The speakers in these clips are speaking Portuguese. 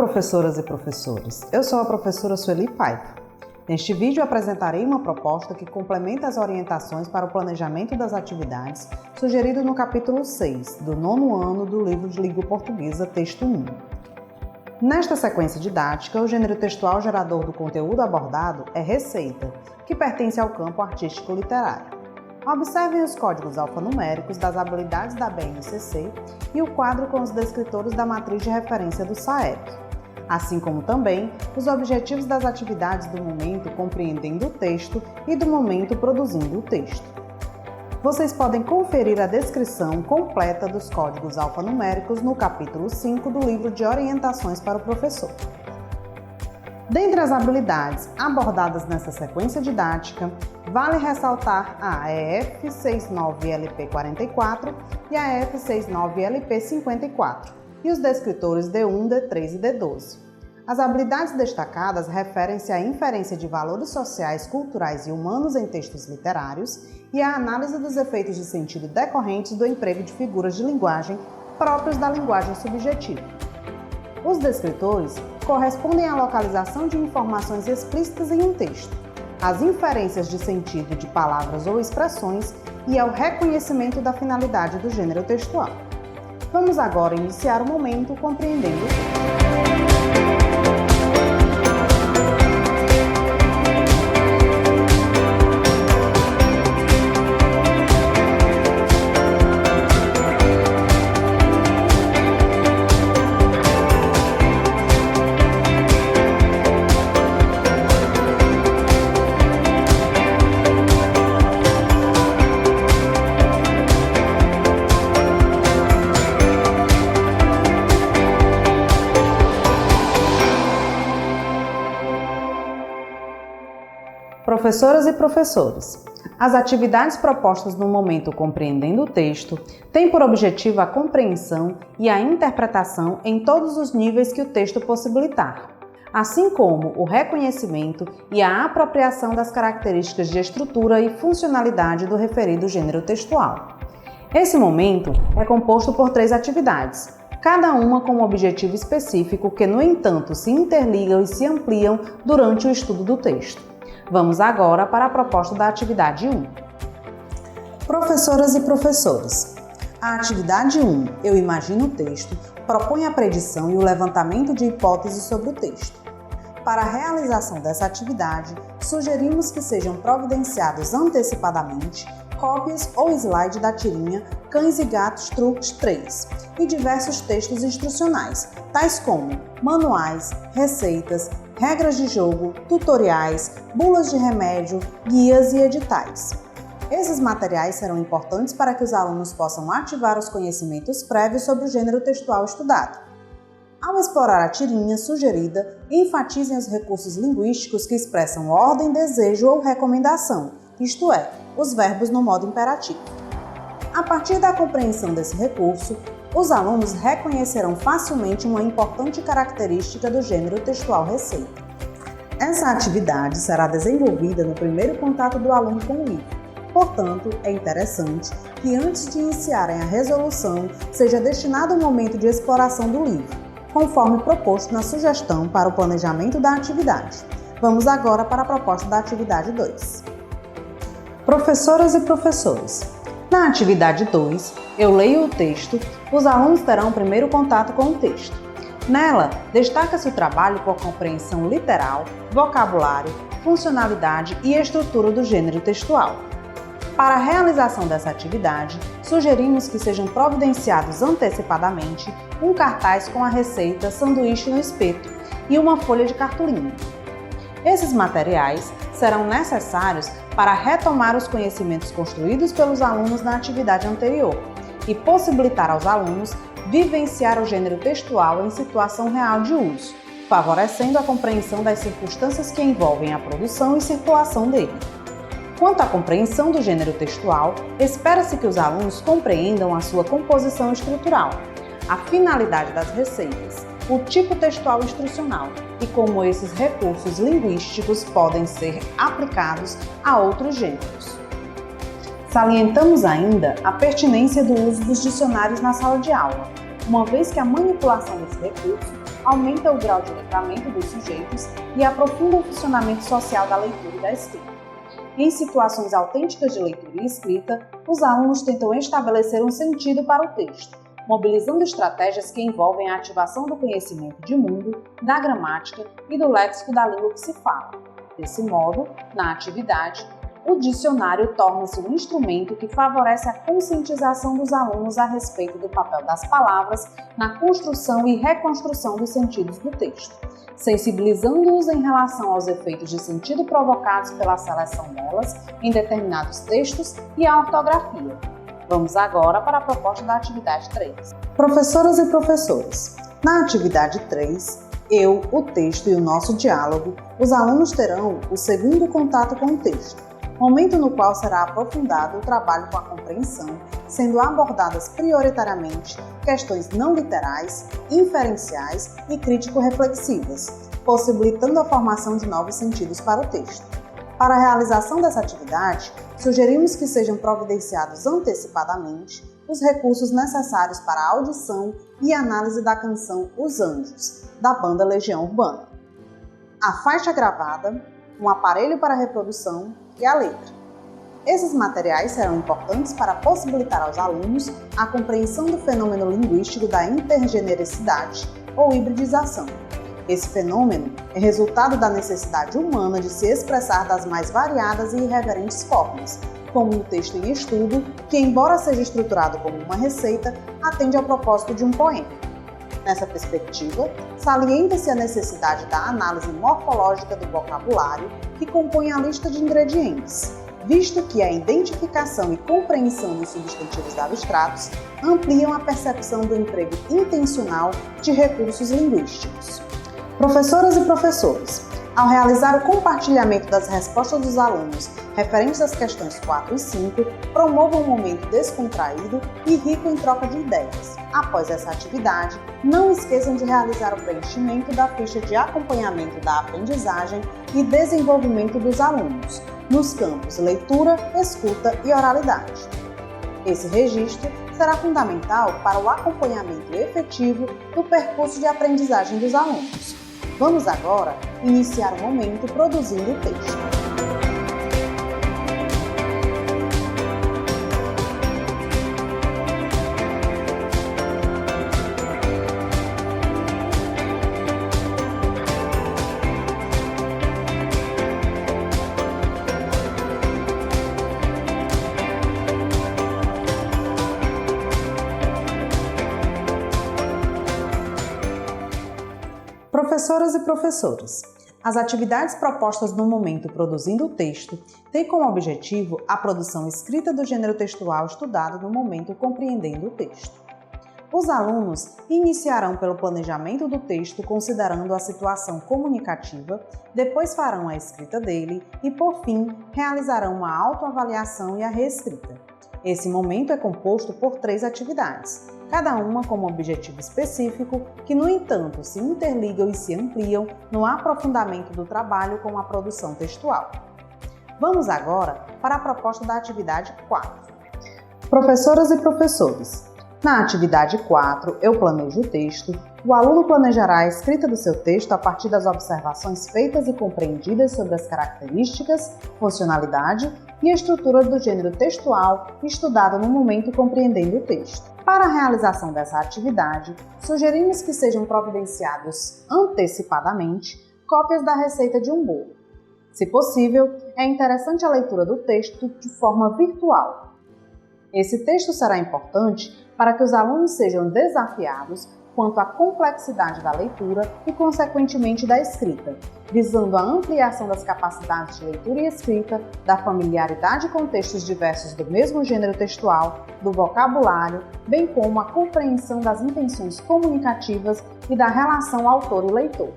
professoras e professores! Eu sou a professora Sueli Paiva. Neste vídeo apresentarei uma proposta que complementa as orientações para o planejamento das atividades sugerido no capítulo 6 do 9º ano do livro de língua portuguesa, texto 1. Nesta sequência didática, o gênero textual gerador do conteúdo abordado é receita, que pertence ao campo artístico literário. Observem os códigos alfanuméricos das habilidades da BNCC e o quadro com os descritores da matriz de referência do SAEP, assim como também os objetivos das atividades do momento compreendendo o texto e do momento produzindo o texto. Vocês podem conferir a descrição completa dos códigos alfanuméricos no capítulo 5 do livro de orientações para o professor. Dentre as habilidades abordadas nessa sequência didática, vale ressaltar a EF69LP44 e a EF69LP54 e os descritores D1, D3 e D12. As habilidades destacadas referem-se à inferência de valores sociais, culturais e humanos em textos literários e à análise dos efeitos de sentido decorrentes do emprego de figuras de linguagem próprios da linguagem subjetiva. Os descritores correspondem à localização de informações explícitas em um texto, às inferências de sentido de palavras ou expressões e ao reconhecimento da finalidade do gênero textual. Vamos agora iniciar o momento compreendendo o texto. Professoras e professores, as atividades propostas no momento compreendendo o texto têm por objetivo a compreensão e a interpretação em todos os níveis que o texto possibilitar, assim como o reconhecimento e a apropriação das características de estrutura e funcionalidade do referido gênero textual. Esse momento é composto por 3 atividades, cada uma com um objetivo específico que, no entanto, se interligam e se ampliam durante o estudo do texto. Vamos agora para a proposta da atividade 1. Professoras e professores, a atividade 1, Eu Imagino o Texto, propõe a predição e o levantamento de hipóteses sobre o texto. Para a realização dessa atividade, sugerimos que sejam providenciados antecipadamente cópias ou slide da tirinha Cães e Gatos Truques 3 e diversos textos instrucionais, tais como manuais, receitas, regras de jogo, tutoriais, bulas de remédio, guias e editais. Esses materiais serão importantes para que os alunos possam ativar os conhecimentos prévios sobre o gênero textual estudado. Ao explorar a tirinha sugerida, enfatizem os recursos linguísticos que expressam ordem, desejo ou recomendação, isto é, os verbos no modo imperativo. A partir da compreensão desse recurso, os alunos reconhecerão facilmente uma importante característica do gênero textual receita. Essa atividade será desenvolvida no primeiro contato do aluno com o livro. Portanto, é interessante que antes de iniciarem a resolução, seja destinado um momento de exploração do livro, conforme proposto na sugestão para o planejamento da atividade. Vamos agora para a proposta da atividade 2. Professoras e professores, na atividade 2, Eu Leio o Texto, os alunos terão o primeiro contato com o texto. Nela, destaca-se o trabalho por compreensão literal, vocabulário, funcionalidade e estrutura do gênero textual. Para a realização dessa atividade, sugerimos que sejam providenciados antecipadamente um cartaz com a receita sanduíche no espeto e uma folha de cartolina. Esses materiais serão necessários para retomar os conhecimentos construídos pelos alunos na atividade anterior e possibilitar aos alunos vivenciar o gênero textual em situação real de uso, favorecendo a compreensão das circunstâncias que envolvem a produção e circulação dele. Quanto à compreensão do gênero textual, espera-se que os alunos compreendam a sua composição estrutural, a finalidade das receitas, o tipo textual instrucional e como esses recursos linguísticos podem ser aplicados a outros gêneros. Salientamos ainda a pertinência do uso dos dicionários na sala de aula, uma vez que a manipulação desse recurso aumenta o grau de letramento dos sujeitos e aprofunda o funcionamento social da leitura e da escrita. Em situações autênticas de leitura e escrita, os alunos tentam estabelecer um sentido para o texto, mobilizando estratégias que envolvem a ativação do conhecimento de mundo, da gramática e do léxico da língua que se fala. Desse modo, na atividade, o dicionário torna-se um instrumento que favorece a conscientização dos alunos a respeito do papel das palavras na construção e reconstrução dos sentidos do texto, sensibilizando-os em relação aos efeitos de sentido provocados pela seleção delas em determinados textos e a ortografia. Vamos agora para a proposta da atividade 3. Professoras e professores, na atividade 3, eu, o texto e o nosso diálogo, os alunos terão o segundo contato com o texto, momento no qual será aprofundado o trabalho com a compreensão, sendo abordadas prioritariamente questões não literais, inferenciais e crítico-reflexivas, possibilitando a formação de novos sentidos para o texto. Para a realização dessa atividade, sugerimos que sejam providenciados antecipadamente os recursos necessários para a audição e análise da canção Os Anjos, da banda Legião Urbana, a faixa gravada, um aparelho para reprodução e a letra. Esses materiais serão importantes para possibilitar aos alunos a compreensão do fenômeno linguístico da intergenericidade ou hibridização. Esse fenômeno é resultado da necessidade humana de se expressar das mais variadas e irreverentes formas, como no texto em estudo, que, embora seja estruturado como uma receita, atende ao propósito de um poema. Nessa perspectiva, salienta-se a necessidade da análise morfológica do vocabulário que compõe a lista de ingredientes, visto que a identificação e compreensão dos substantivos abstratos ampliam a percepção do emprego intencional de recursos linguísticos. Professoras e professores, ao realizar o compartilhamento das respostas dos alunos referentes às questões 4 e 5, promovam um momento descontraído e rico em troca de ideias. Após essa atividade, não esqueçam de realizar o preenchimento da ficha de acompanhamento da aprendizagem e desenvolvimento dos alunos, nos campos leitura, escuta e oralidade. Esse registro será fundamental para o acompanhamento efetivo do percurso de aprendizagem dos alunos. Vamos agora iniciar o momento produzindo o texto. Professoras e professores, as atividades propostas no momento produzindo o texto têm como objetivo a produção escrita do gênero textual estudado no momento compreendendo o texto. Os alunos iniciarão pelo planejamento do texto considerando a situação comunicativa, depois farão a escrita dele e, por fim, realizarão uma autoavaliação e a reescrita. Esse momento é composto por 3 atividades, cada uma com um objetivo específico que, no entanto, se interligam e se ampliam no aprofundamento do trabalho com a produção textual. Vamos agora para a proposta da atividade 4. Professoras e professores, na atividade 4, eu planejo o texto, o aluno planejará a escrita do seu texto a partir das observações feitas e compreendidas sobre as características, funcionalidade e estrutura do gênero textual estudado no momento compreendendo o texto. Para a realização dessa atividade, sugerimos que sejam providenciados antecipadamente cópias da receita de um bolo. Se possível, é interessante a leitura do texto de forma virtual. Esse texto será importante para que os alunos sejam desafiados quanto à complexidade da leitura e, consequentemente, da escrita, visando a ampliação das capacidades de leitura e escrita, da familiaridade com textos diversos do mesmo gênero textual, do vocabulário, bem como a compreensão das intenções comunicativas e da relação autor e leitor.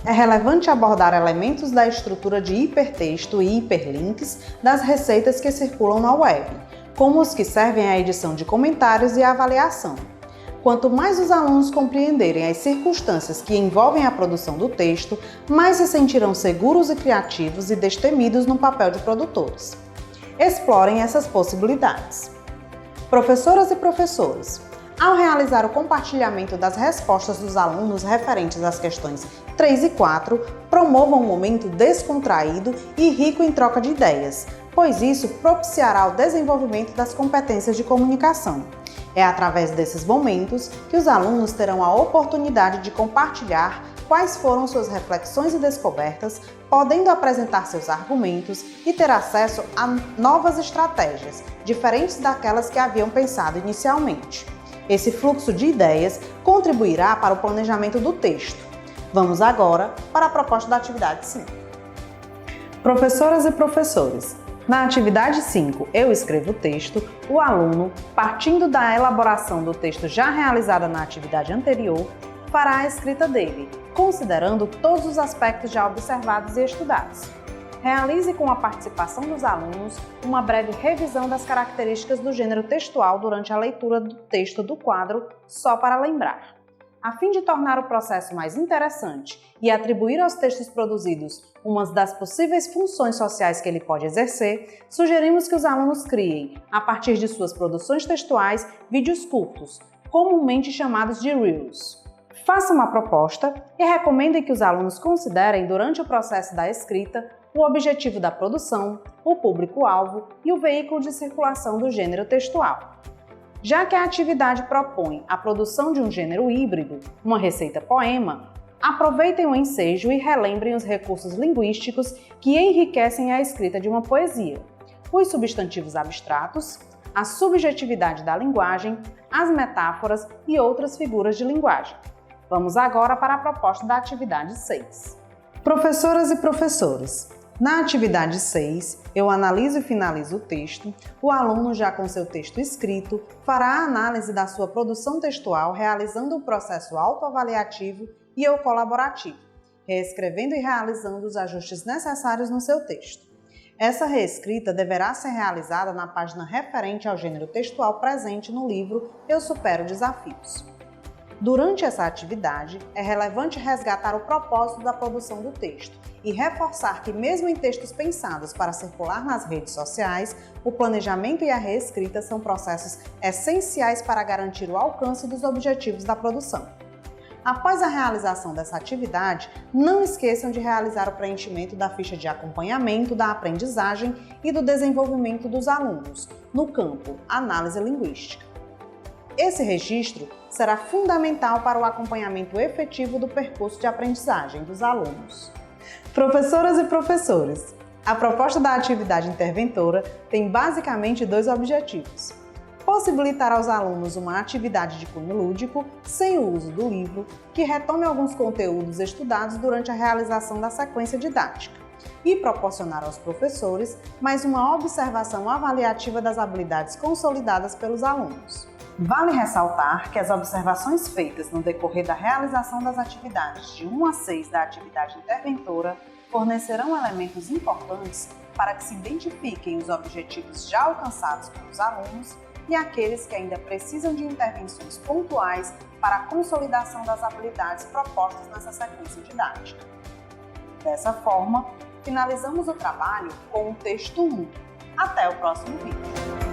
É relevante abordar elementos da estrutura de hipertexto e hiperlinks das receitas que circulam na web, como os que servem à edição de comentários e avaliação. Quanto mais os alunos compreenderem as circunstâncias que envolvem a produção do texto, mais se sentirão seguros e criativos e destemidos no papel de produtores. Explorem essas possibilidades. Professoras e professores, Ao realizar o compartilhamento das respostas dos alunos referentes às questões 3 e 4, promova um momento descontraído e rico em troca de ideias, pois isso propiciará o desenvolvimento das competências de comunicação. É através desses momentos que os alunos terão a oportunidade de compartilhar quais foram suas reflexões e descobertas, podendo apresentar seus argumentos e ter acesso a novas estratégias, diferentes daquelas que haviam pensado inicialmente. Esse fluxo de ideias contribuirá para o planejamento do texto. Vamos agora para a proposta da atividade 5. Professoras e professores, na atividade 5, Eu Escrevo o Texto, o aluno, partindo da elaboração do texto já realizada na atividade anterior, fará a escrita dele, considerando todos os aspectos já observados e estudados. Realize com a participação dos alunos uma breve revisão das características do gênero textual durante a leitura do texto do quadro Só para Lembrar. A fim de tornar o processo mais interessante e atribuir aos textos produzidos uma das possíveis funções sociais que ele pode exercer, sugerimos que os alunos criem, a partir de suas produções textuais, vídeos curtos, comumente chamados de Reels. Faça uma proposta e recomendem que os alunos considerem, durante o processo da escrita, o objetivo da produção, o público-alvo e o veículo de circulação do gênero textual. Já que a atividade propõe a produção de um gênero híbrido, uma receita-poema, aproveitem o ensejo e relembrem os recursos linguísticos que enriquecem a escrita de uma poesia, os substantivos abstratos, a subjetividade da linguagem, as metáforas e outras figuras de linguagem. Vamos agora para a proposta da atividade 6. Professoras e professores, na atividade 6, eu analiso e finalizo o texto. O aluno, já com seu texto escrito, fará a análise da sua produção textual, realizando o processo autoavaliativo e eu colaborativo, reescrevendo e realizando os ajustes necessários no seu texto. Essa reescrita deverá ser realizada na página referente ao gênero textual presente no livro Eu Supero Desafios. Durante essa atividade, é relevante resgatar o propósito da produção do texto e reforçar que, mesmo em textos pensados para circular nas redes sociais, o planejamento e a reescrita são processos essenciais para garantir o alcance dos objetivos da produção. Após a realização dessa atividade, não esqueçam de realizar o preenchimento da ficha de acompanhamento da aprendizagem e do desenvolvimento dos alunos, no campo Análise Linguística. Esse registro será fundamental para o acompanhamento efetivo do percurso de aprendizagem dos alunos. Professoras e professores, a proposta da atividade interventora tem basicamente 2 objetivos: possibilitar aos alunos uma atividade de cunho lúdico, sem o uso do livro, que retome alguns conteúdos estudados durante a realização da sequência didática, e proporcionar aos professores mais uma observação avaliativa das habilidades consolidadas pelos alunos. Vale ressaltar que as observações feitas no decorrer da realização das atividades de 1 a 6 da atividade interventora fornecerão elementos importantes para que se identifiquem os objetivos já alcançados pelos alunos e aqueles que ainda precisam de intervenções pontuais para a consolidação das habilidades propostas nessa sequência didática. Dessa forma, finalizamos o trabalho com o texto 1. Até o próximo vídeo!